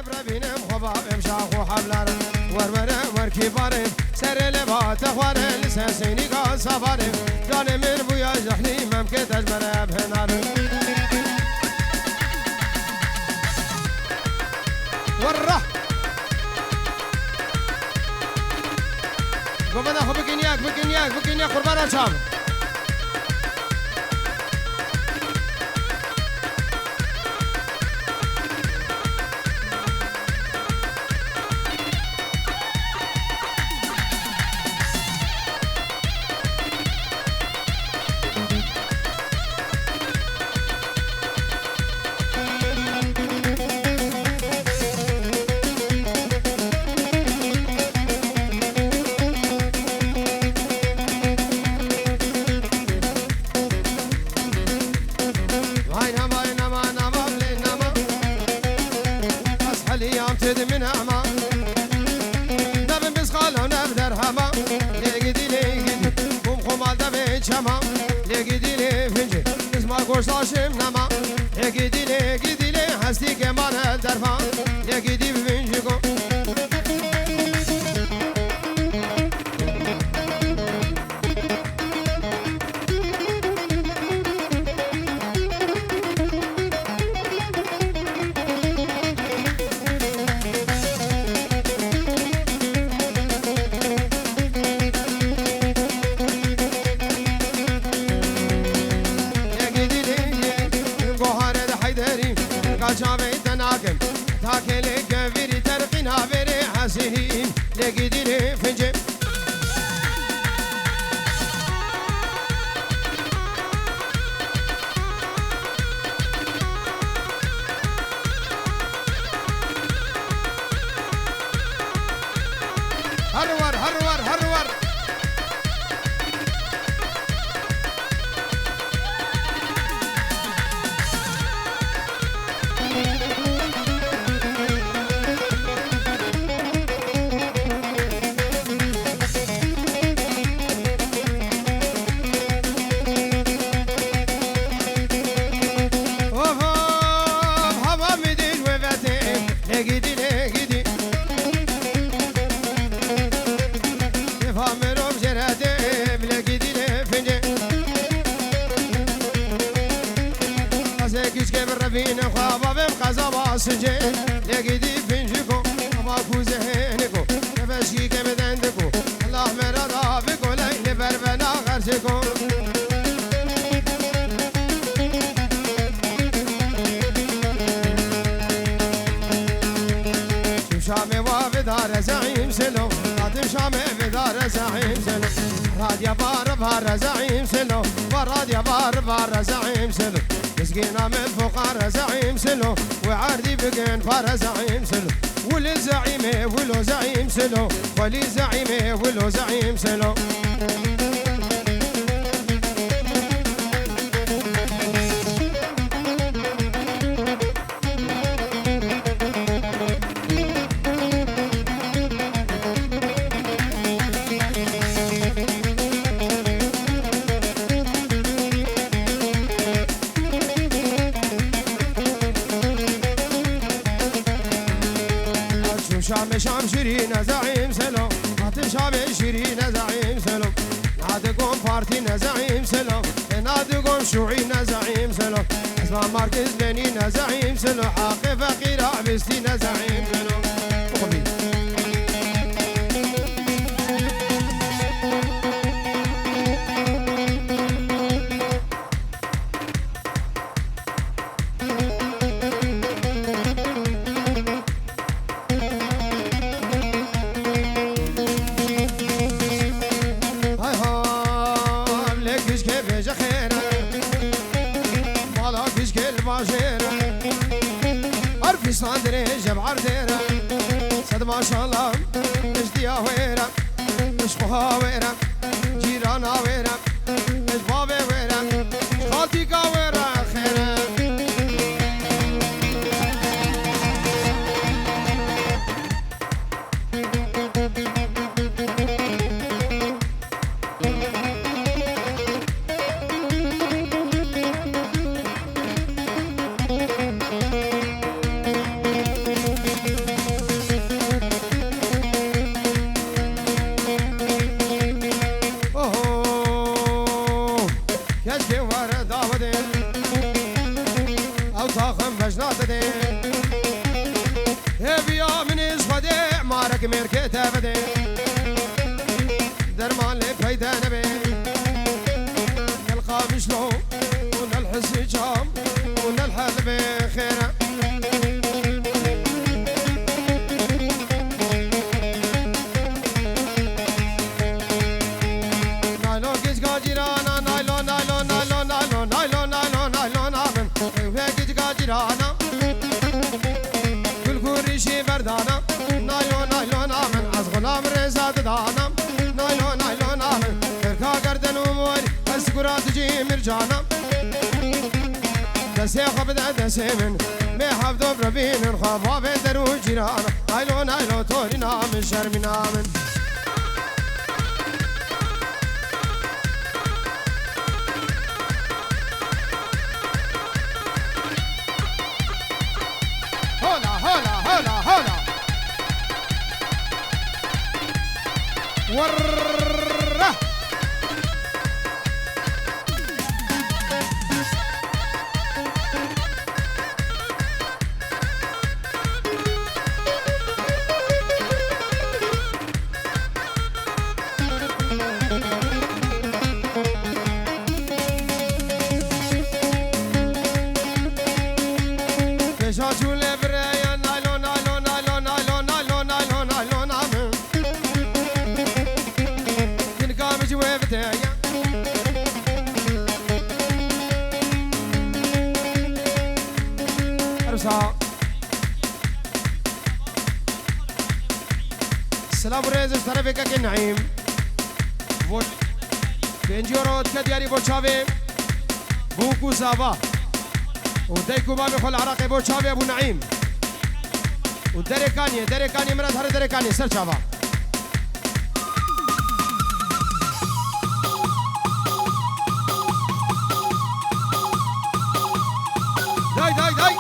بربینم خوابا امشاخ و حبلارم ورمره ورکی بارم سر لبات خوارم لسنسینی کا سفارم جان من بویا جحنی ممکن تجمره بهنارم وره گفته خب بکنیاک قربان شام گوشتاشم نما گیدیله هستی که من درفان گیدی ببینجی کن تاكلي كفيري ترقينها فيري حسين لقيديني فنجي هرور سجل لقيدي فنجكو ماكو زهنكو نفسي كمدندكو الله مرضى بكو لين بربنا غرسكو شامي وفدار زعيم سلو راد شامي فدار زعيم سلو راد يا بار زعيم سلو وراد يا بار زعيم سلو مسكينة من فقار زعيم سلو وعاردي بقين فار زعيم سلو ولي زعيمي ولو زعيم سلو ولي زعيمي ولو زعيم سلو شام شيرين زعيم سلام هات شام شيرين زعيم سلام نادقون بارتي زعيم سلام نادقون شوعي زعيم سلام اسمع مركز بني زعيم سلام حق فقير عبستي زعيم سلام صدري جمع رديرة صد ما شاء الله اجديا ويرة مش مهاويرة جيرانا ويرة مش بابي ويرة خالتي كاويرة خيرة وك مركته بدي درمان لي فايدة نبي نلقى مشلو ونلحس جام ونلحل بخيره نايلون كيش قاجرانا نايلون نايلون نايلون نايلون نايلون نايلون نايلون آمن كيش قاجرانا كل كوريشي بردانا نايلون نايلون آمن از غلام رزاد دانا نايلون نايلون آمن تركا گردن وموري اسكرات جي مرجانا دسي خبدا دسي من ميحب دبر بين الخفا بدرو جيرانا نايلون نايلون تورينا من شرمنا من ورّه كشاشو لبريا نايلون نايلون نايلون نايلون نايلون نايلون نايلون آمن كنكامج وفتايا أرسا السلام ريزش طرفك كنعيم بنجورو كدياري بوشافي بوكو زابا وديكو بابي خل عراقي بوشافي ابو نعيم ودريكاني مرات هر دريكاني سر شافا داي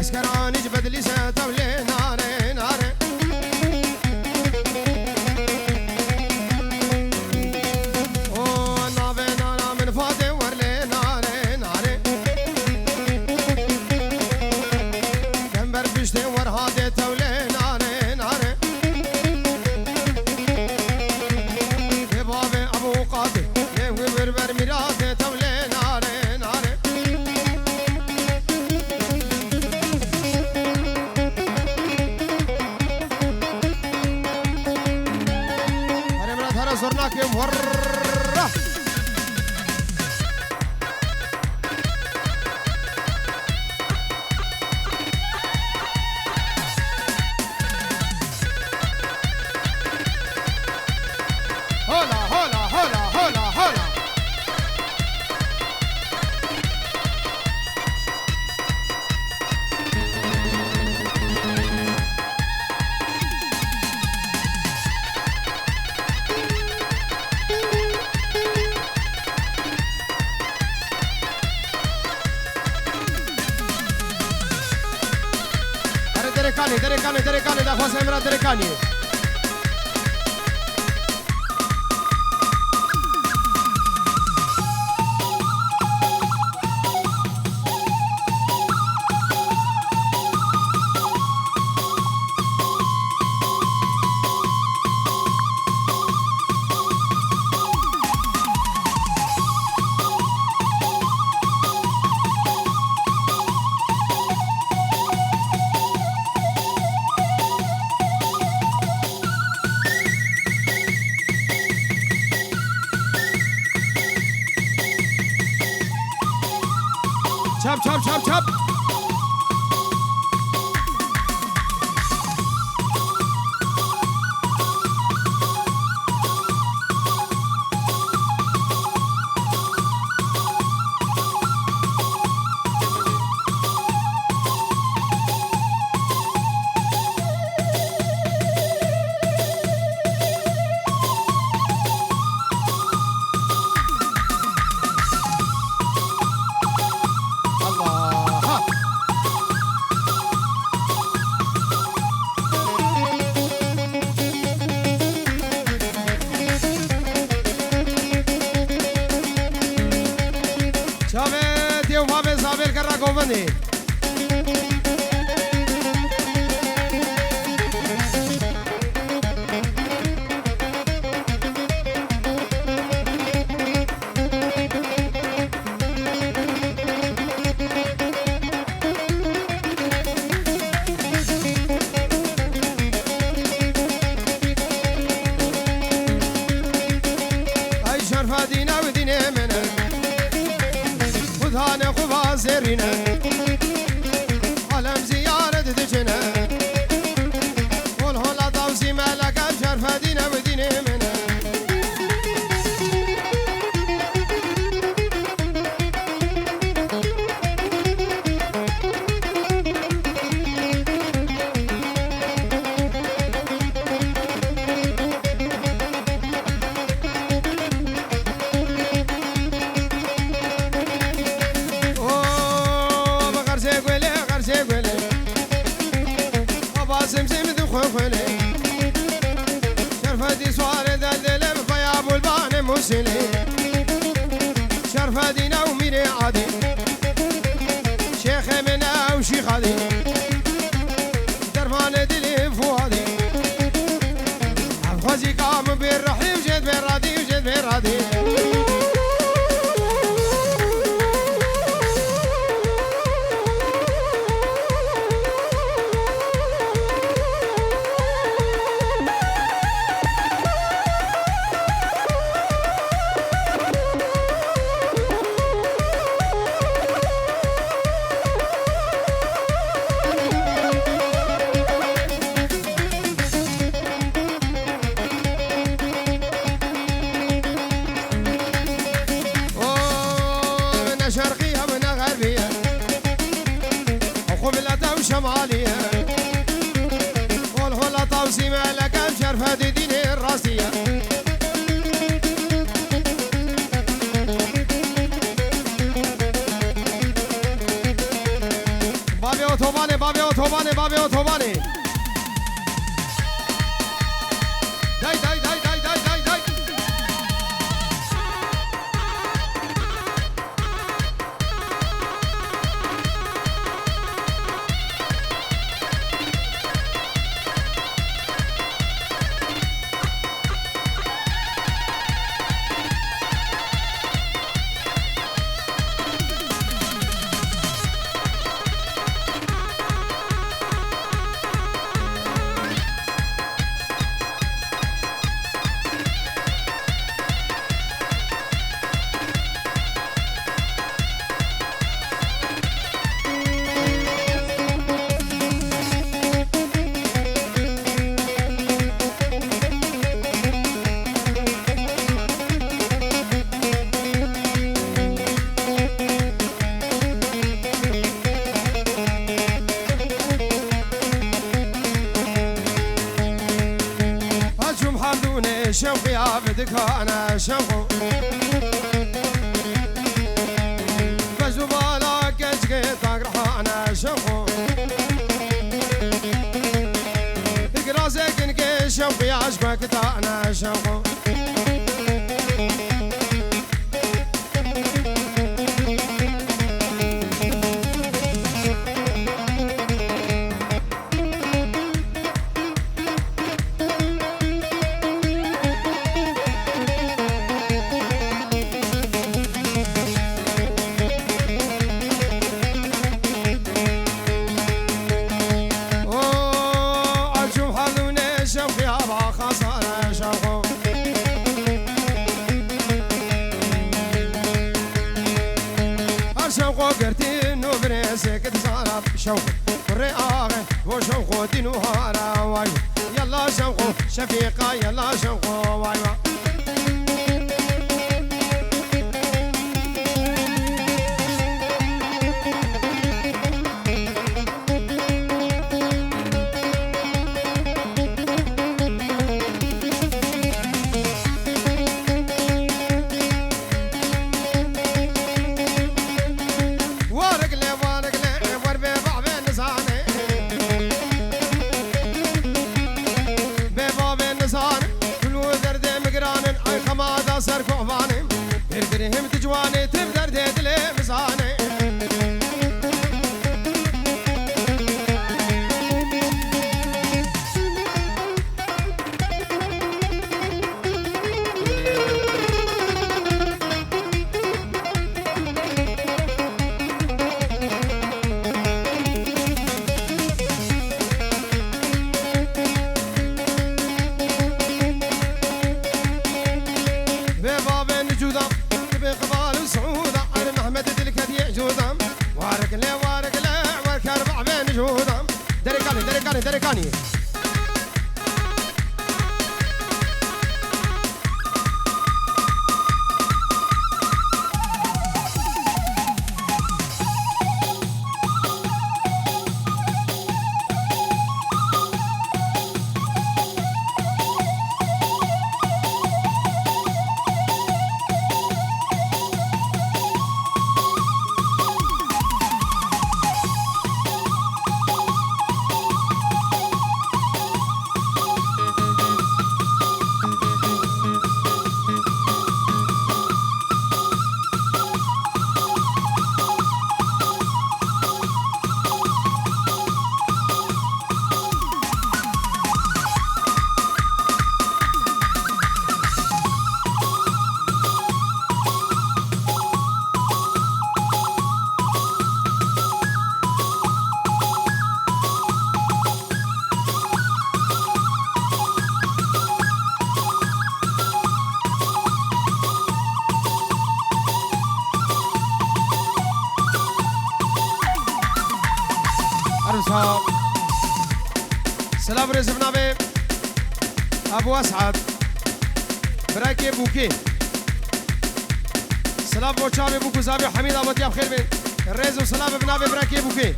عسكراني جبد لي ساتولي ناري ناري زرناك مرة درکانی دخواست امرا درکانی چپ Governor. Ay şarfadina ve dinemene Udhane kuva zerine Alem ziyaret edicine Ol hola davzi meleke şarfadina ve dinemene زمزم دخوخلي شرفدي سوار دلم فيا ابو البان مسلي شرفدي نومي عادي شيخ منا وشيخ عادي درمان دلي فؤادي عفوزي قام بالرحيم جد برادي وجد برادي شرقية من غربية وقبلة وشمالية والهلطة وسمالك بشرفة دين الراسية بابي اوتوباني بابي اوتوباني بابي اوتوباني داي داي داي داي داي داي داي شوقي عبدك انا شوقو بزبالك اشقي طاقرح انا شوقو عشقك تانا شوقو شوق الرئاغي وشوقو دينو هارا وايو يلا شوقو شفيقة يلا شوقو وايو تجواني تقدر تدلي مزاني بباب النجودا بقبال سعودا أنا محمد تلك دي جودا وارك لي وارك أربع بين جودا دركاني سلام رزق بنابي أبو أسعد براكي بوكي سلام بوشابي بوكو زابي حميد أبو دياب خير بين الرزق وسلام بنابي براكي بوكي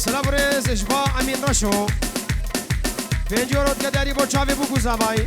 سلام رز اشبا امین رشو پنجورت گداری با چاوه بو گوزاوای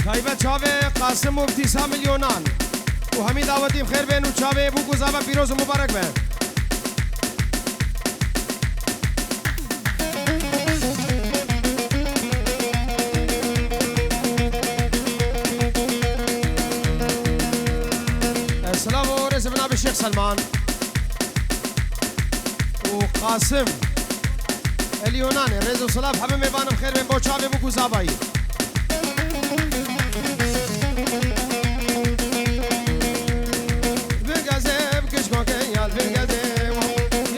تایبت چاوه قاسم و ابتسام میلیونان و همی دعوتیم خیر بین و چاوه بو گوزاوا پیروز و مبارک بین سلام و رز بنا بالشيخ سلمان وقاسم اليوناني رزق صلاف حبيب يبانم خير بين بوشابي بوكو زاباي بغازب كشكو يال في القديم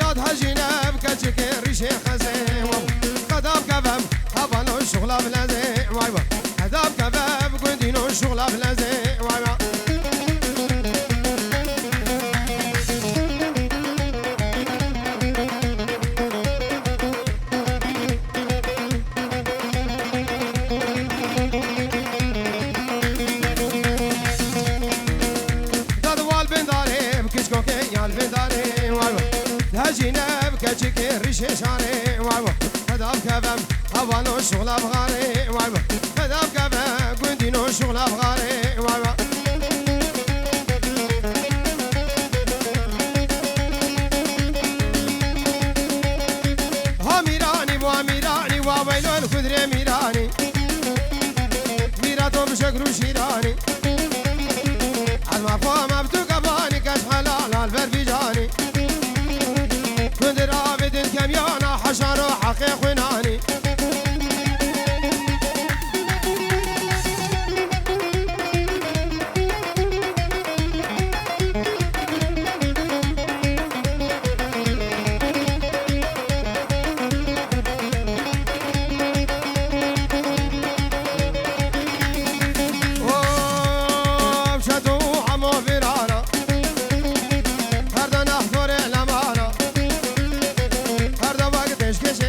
ياد هجينا بكتشك ريشي خزيم خدام كفم هبانو الشغلة بلازي وايبا خدام كفم قندينو الشغلة بلازي وايبا هجينا بكتشك ريشي شاني وايبا خدام كفم هبانو الشغلة بغاري وايبا خدام كفم قندينو الشغلة بغاري وايبا ميراني وويلو الخضري ميراني ميراتو بشكرو شيراني المفهوم ابتو كفاني كاش حلال الفرفجاني كنت رافد الكميانة حشر حقيق وناني que